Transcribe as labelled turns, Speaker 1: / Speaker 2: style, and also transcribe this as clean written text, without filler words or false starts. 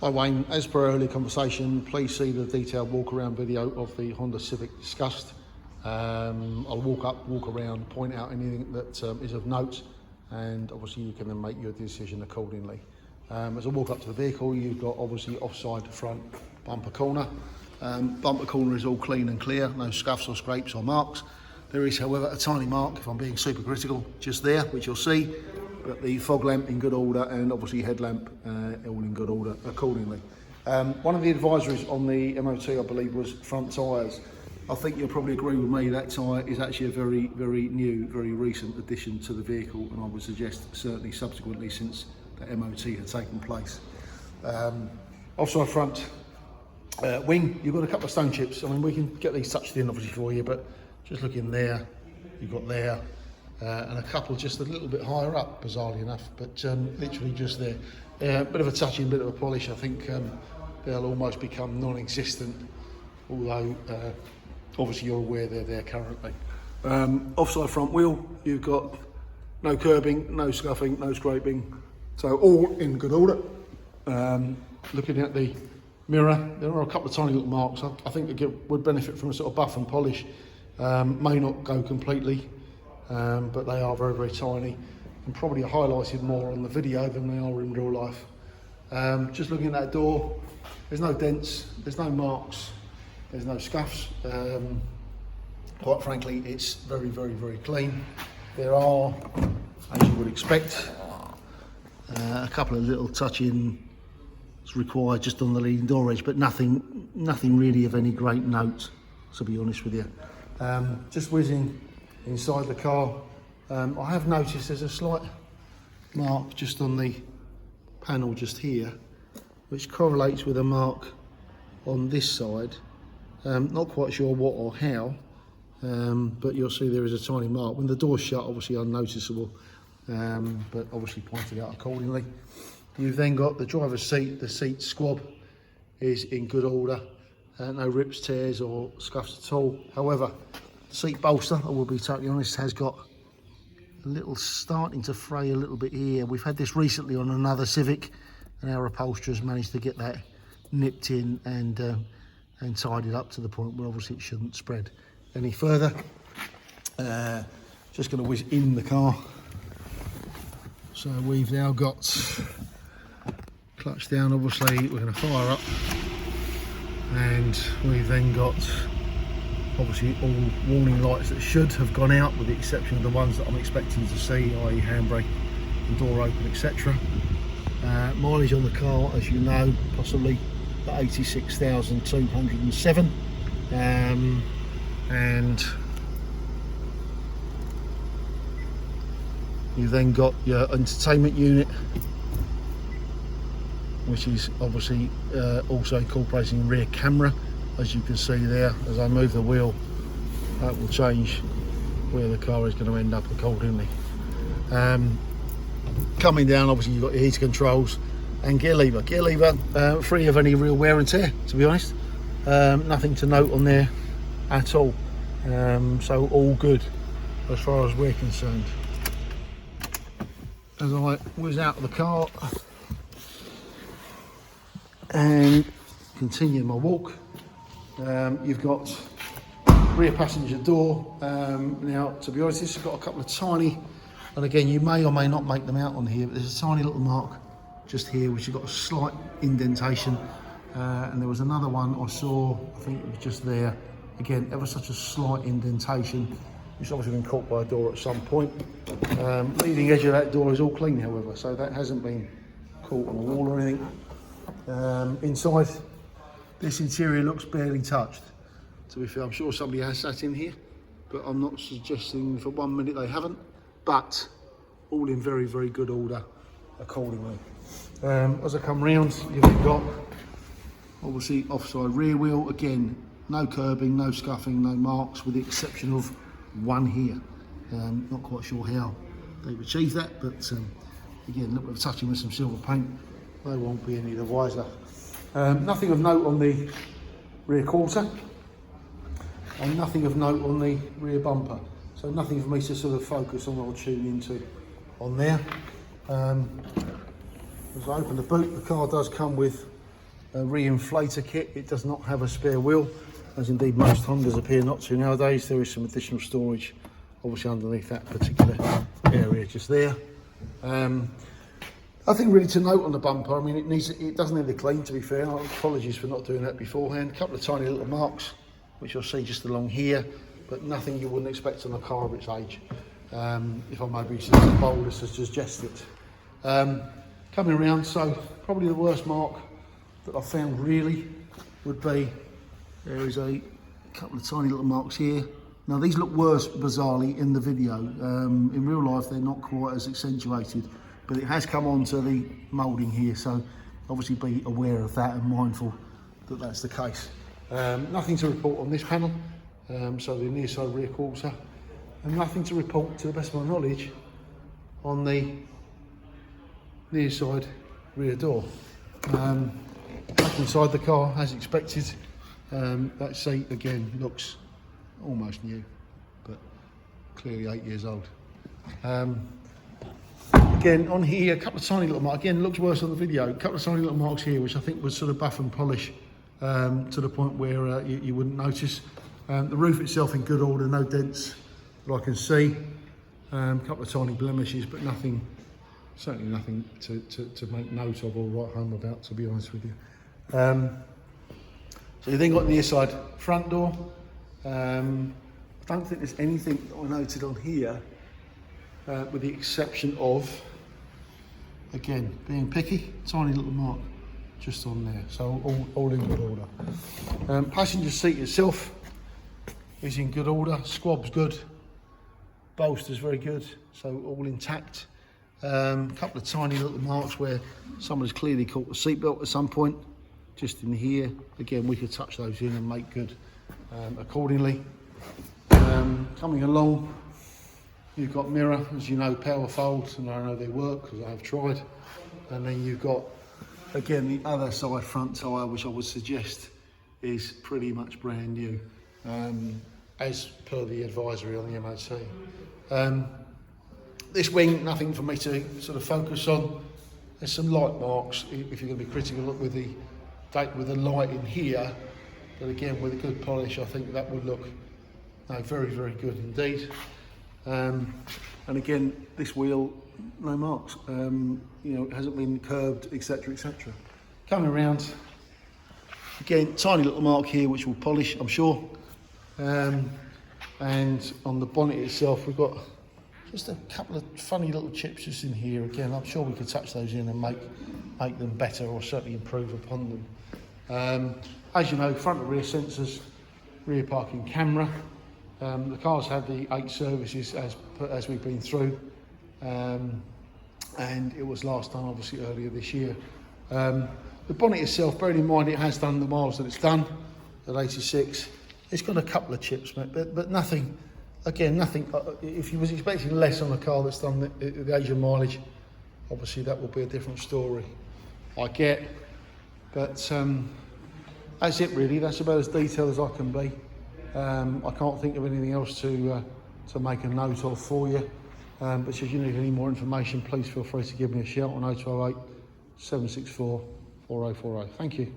Speaker 1: Hi Wayne, as per earlier conversation, please see the detailed walk around video of the Honda Civic discussed. I'll walk around, point out anything that is of note, and obviously you can then make your decision accordingly. As I walk up to the vehicle, you've got obviously offside front bumper corner. Bumper corner is all clean and clear, no scuffs or scrapes or marks. There is, however, a tiny mark, if I'm being super critical, just there, which you'll see. But the fog lamp in good order, and obviously headlamp all in good order accordingly. One of the advisories on the MOT, I believe, was front tyres. I think you'll probably agree with me that tyre is actually a very, very new, very recent addition to the vehicle, and I would suggest certainly subsequently since the MOT had taken place. Offside front wing, you've got a couple of stone chips. I mean, we can get these touched in obviously for you, but just looking there, you've got there. And a couple just a little bit higher up, bizarrely enough, but literally just there. Bit of a touching, bit of a polish. I think they'll almost become non-existent, although obviously you're aware they're there currently. Offside front wheel, you've got no curbing, no scuffing, no scraping, so all in good order. Looking at the mirror, there are a couple of tiny little marks. I think it would benefit from a sort of buff and polish. May not go completely. But they are very, very tiny and probably highlighted more on the video than they are in real life. Just looking at that door, there's no dents, there's no marks, there's no scuffs. Quite frankly, it's very, very, very clean. There are, as you would expect, a couple of little touch-ins required just on the leading door edge, but nothing really of any great note, to be honest with you. Just whizzing inside the car, I have noticed there's a slight mark just on the panel just here, which correlates with a mark on this side. Not quite sure what or how, but you'll see there is a tiny mark. When the door's shut, obviously unnoticeable, but obviously pointed out accordingly. You've then got the driver's seat. The seat squab is in good order, no rips, tears or scuffs at all. However, seat bolster, I will be totally honest, has got a little starting to fray a little bit here. We've had this recently on another Civic, and our upholsterers managed to get that nipped in and tidied up to the point where obviously it shouldn't spread any further. Just going to whiz in the car. So we've now got clutch down, obviously we're going to fire up, and we've then got obviously all warning lights that should have gone out, with the exception of the ones that I'm expecting to see, i.e. handbrake and door open, etc. Mileage on the car, as you know, possibly 86,207, and you've then got your entertainment unit, which is obviously also incorporating rear camera. As you can see there, as I move the wheel, that will change where the car is going to end up accordingly. Coming down, obviously you've got your heater controls and gear lever. Gear lever, free of any real wear and tear, to be honest. Nothing to note on there at all. So all good as far as we're concerned. As I whiz out of the car and continue my walk, you've got rear passenger door. Now, to be honest, this has got a couple of tiny, and again, you may or may not make them out on here, but there's a tiny little mark just here, which has got a slight indentation. And there was another one I saw, I think it was just there. Again, ever such a slight indentation, which obviously been caught by a door at some point. Leading edge of that door is all clean, however, so that hasn't been caught on the wall or anything. Inside, this interior looks barely touched. To be fair, I'm sure somebody has sat in here, but I'm not suggesting for 1 minute they haven't, but all in very, very good order accordingly. As I come round, you've got obviously offside rear wheel. Again, no curbing, no scuffing, no marks, with the exception of one here. Not quite sure how they've achieved that, but again, a little bit of touching with some silver paint. They won't be any the wiser. Nothing of note on the rear quarter, and nothing of note on the rear bumper. So nothing for me to sort of focus on or tune into on there. As I open the boot, the car does come with re-inflator kit. It does not have a spare wheel, as indeed most Hondas appear not to nowadays. There is some additional storage obviously underneath that particular area just there. Nothing really to note on the bumper. I mean, it doesn't need a clean, to be fair. Apologies for not doing that beforehand. A couple of tiny little marks, which you'll see just along here, but nothing you wouldn't expect on a car of its age. If I may be so bold as to suggest it. Coming around, so probably the worst mark that I found really would be, there is a couple of tiny little marks here. Now these look worse, bizarrely, in the video. In real life they're not quite as accentuated, but it has come onto the moulding here, so obviously be aware of that and mindful that that's the case. Nothing to report on this panel, so the near side rear quarter, and nothing to report, to the best of my knowledge, on the near side rear door. Back inside the car, as expected, that seat again looks almost new, but clearly 8 years old. Again, on here, a couple of tiny little marks. Again, looks worse on the video. A couple of tiny little marks here, which I think was sort of buff and polish to the point where you wouldn't notice. The roof itself in good order, no dents that I can see. A couple of tiny blemishes, but nothing, certainly nothing to make note of or write home about, to be honest with you. So you then got the near side front door. I don't think there's anything that I noted on here, with the exception of, again, being picky, tiny little mark just on there. So all in good order. Passenger seat itself is in good order. Squab's good. Bolster's very good. So all intact. Couple of tiny little marks where someone's clearly caught the seatbelt at some point. Just in here. Again, we could touch those in and make good accordingly. Coming along, you've got mirror, as you know, power folds, and I know they work because I have tried. And then you've got, again, the other side front tyre, which I would suggest is pretty much brand new, as per the advisory on the MOT. This wing, nothing for me to sort of focus on. There's some light marks if you're going to be critical with the light in here, but again, with a good polish, I think that would look very, very good indeed. And again, this wheel, no marks. You know, it hasn't been curbed, etc., etc. Coming around, again, tiny little mark here, which will polish, I'm sure. And on the bonnet itself, we've got just a couple of funny little chips just in here. Again, I'm sure we could touch those in and make them better, or certainly improve upon them. As you know, front and rear sensors, rear parking camera. The car's had the 8 services as we've been through, and it was last done obviously earlier this year. The bonnet itself, bearing in mind it has done the miles that it's done at 86, it's got a couple of chips, but nothing. Again, nothing. If you was expecting less on a car that's done the age of mileage, obviously that will be a different story. I get, but that's it really. That's about as detailed as I can be. I can't think of anything else to make a note of for you. But should you need any more information, please feel free to give me a shout on 0208 764 4040. Thank you.